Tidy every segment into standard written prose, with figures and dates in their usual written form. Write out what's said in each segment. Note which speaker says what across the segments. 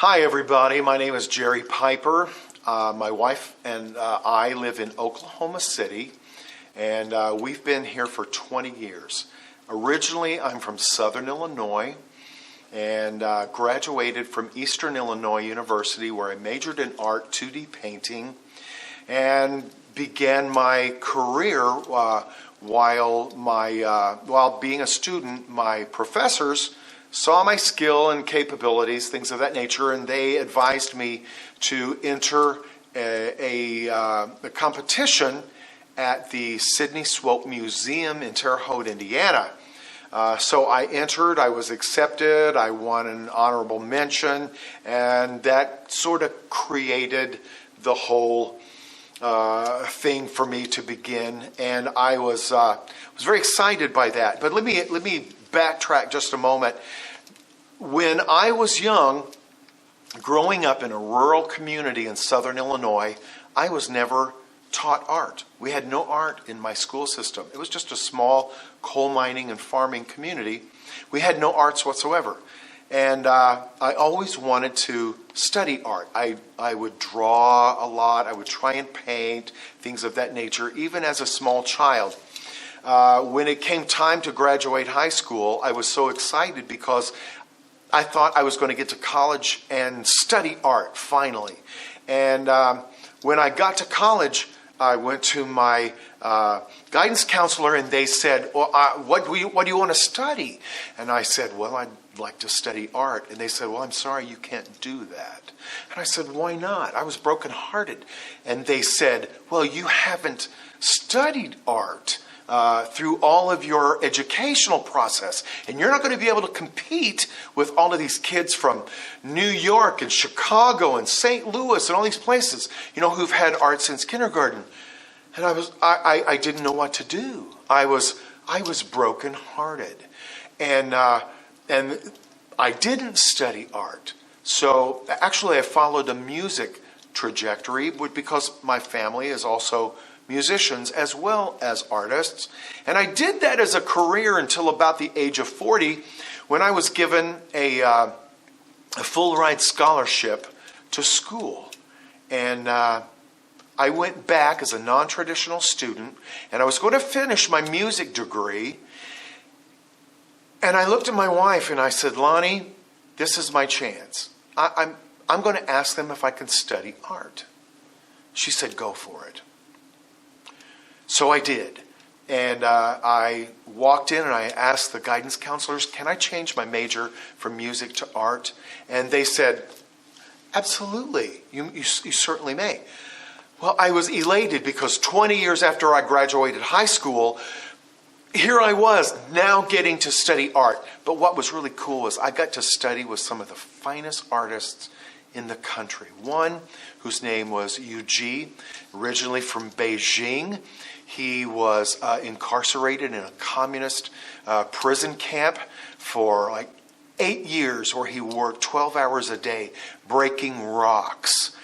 Speaker 1: Hi everybody, my name is Jerry Piper. My wife and I live in Oklahoma City, and we've been here for 20 years. Originally, I'm from Southern Illinois and graduated from Eastern Illinois University, where I majored in art, 2D painting, and began my career while being a student. My professors saw my skill and capabilities, things of that nature, and they advised me to enter a competition at the Sydney Swope Museum in Terre Haute, Indiana. So I entered, I was accepted, I won an honorable mention, and that sort of created the whole thing for me to begin, and I was very excited by that. But let me backtrack just a moment. When I was young, growing up in a rural community in Southern Illinois, I was never taught art. We had no art in my school system. It was just a small coal mining and farming community. We had no arts whatsoever. And I always wanted to study art. I would draw a lot. I would try and paint, things of that nature, even as a small child. When it came time to graduate high school, I was so excited because I thought I was going to get to college and study art finally. And when I got to college, I went to my guidance counselor, and they said, well, what do you want to study? And I said, well, I'd like to study art. And they said, well, I'm sorry, you can't do that. And I said, why not? I was brokenhearted. And they said, well, you haven't studied art through all of your educational process, and you're not going to be able to compete with all of these kids from New York and Chicago and St. Louis and all these places, who've had art since kindergarten. And I didn't know what to do. I was brokenhearted, and I didn't study art. So actually, I followed a music trajectory because my family is also musicians as well as artists. And I did that as a career until about the age of 40, when I was given a full ride scholarship to school. And I went back as a non-traditional student, and I was going to finish my music degree. And I looked at my wife and I said, Lonnie, this is my chance. I'm going to ask them if I can study art. She said, go for it. So I did, and I walked in and I asked the guidance counselors, can I change my major from music to art? And they said, absolutely, you certainly may. Well, I was elated because 20 years after I graduated high school, here I was now getting to study art. But what was really cool was I got to study with some of the finest artists in the country. One whose name was Yu Ji, originally from Beijing. He was incarcerated in a communist prison camp for like 8 years, where he worked 12 hours a day breaking rocks.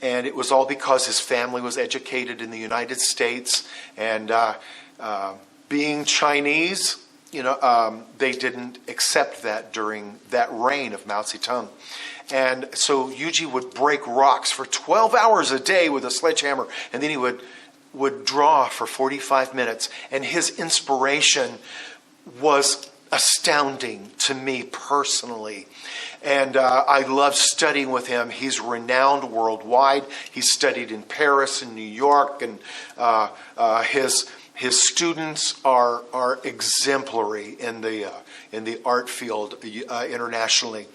Speaker 1: And it was all because his family was educated in the United States, and being Chinese, they didn't accept that during that reign of Mao Zedong. And so Yuji would break rocks for 12 hours a day with a sledgehammer, and then he would draw for 45 minutes. And his inspiration was astounding to me personally. And I loved studying with him. He's renowned worldwide. He studied in Paris and New York, and his students are exemplary in the art field internationally.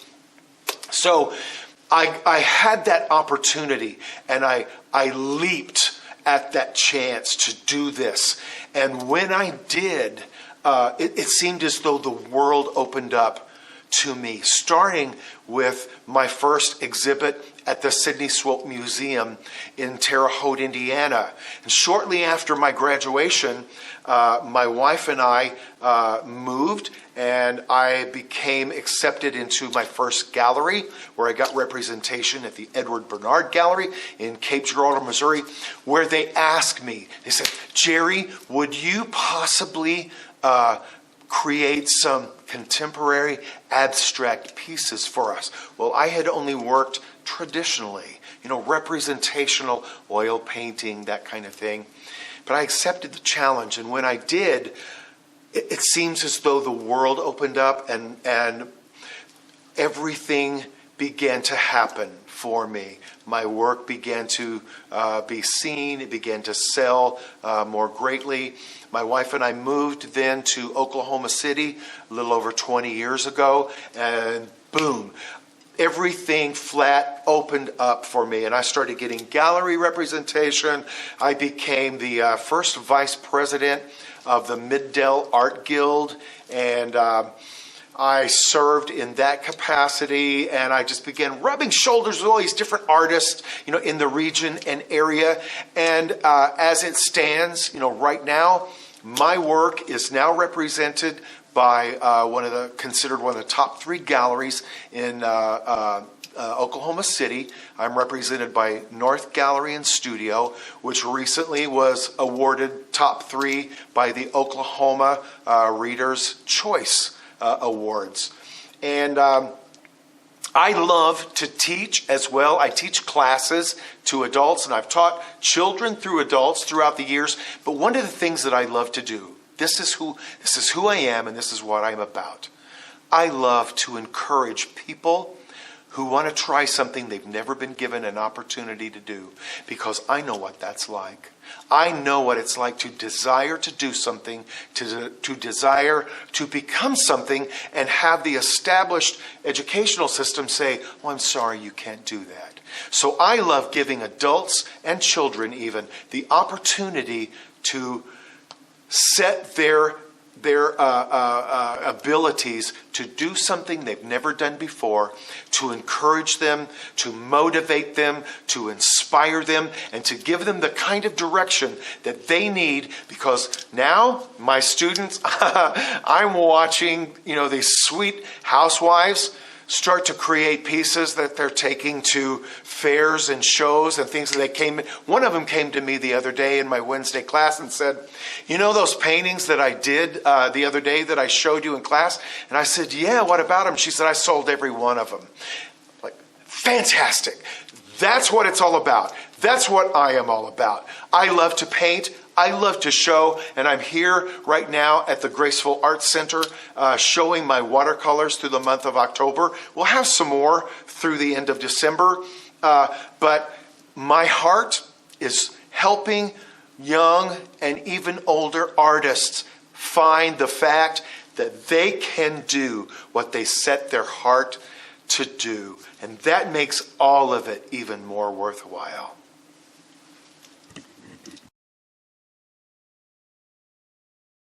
Speaker 1: So I had that opportunity, and I leaped at that chance to do this. And when I did, it seemed as though the world opened up to me, starting with my first exhibit at the Sydney Swope Museum in Terre Haute, Indiana. And shortly after my graduation, my wife and I moved, and I became accepted into my first gallery, where I got representation at the Edward Bernard Gallery in Cape Girardeau, Missouri, where they asked me, they said, Jerry, would you possibly create some contemporary abstract pieces for us. Well, I had only worked traditionally, representational oil painting, that kind of thing. But I accepted the challenge, and when I did, it seems as though the world opened up and everything began to happen for me. My work began to be seen. It began to sell more greatly. My wife and I moved then to Oklahoma City a little over 20 years ago, and boom, everything flat opened up for me, and I started getting gallery representation. I became the first vice president of the Mid-Dell Art Guild, and I served in that capacity, and I just began rubbing shoulders with all these different artists, in the region and area. And as it stands, right now, my work is now represented by considered one of the top 3 galleries in Oklahoma City. I'm represented by North Gallery and Studio, which recently was awarded top 3 by the Oklahoma Reader's Choice Awards. And I love to teach as well. I teach classes to adults, and I've taught children through adults throughout the years. But one of the things that I love to do, this is who I am, and this is what I'm about. I love to encourage people who want to try something they've never been given an opportunity to do, because I know what that's like. I know what it's like to desire to do something, to desire to become something, and have the established educational system say, "Oh, I'm sorry, you can't do that." So I love giving adults and children even the opportunity to set their abilities to do something they've never done before, to encourage them, to motivate them, to inspire them, and to give them the kind of direction that they need. Because now, my students, I'm watching, these sweet housewives start to create pieces that they're taking to fairs and shows and things that one of them came to me the other day in my Wednesday class and said, those paintings that I did the other day that I showed you in class? And I said, yeah, what about them? She said, I sold every one of them. Like, fantastic. That's what it's all about. That's what I am all about. I love to paint. I love to show, and I'm here right now at the Graceful Art Center showing my watercolors through the month of October. We'll have some more through the end of December, but my heart is helping young and even older artists find the fact that they can do what they set their heart to do, and that makes all of it even more worthwhile.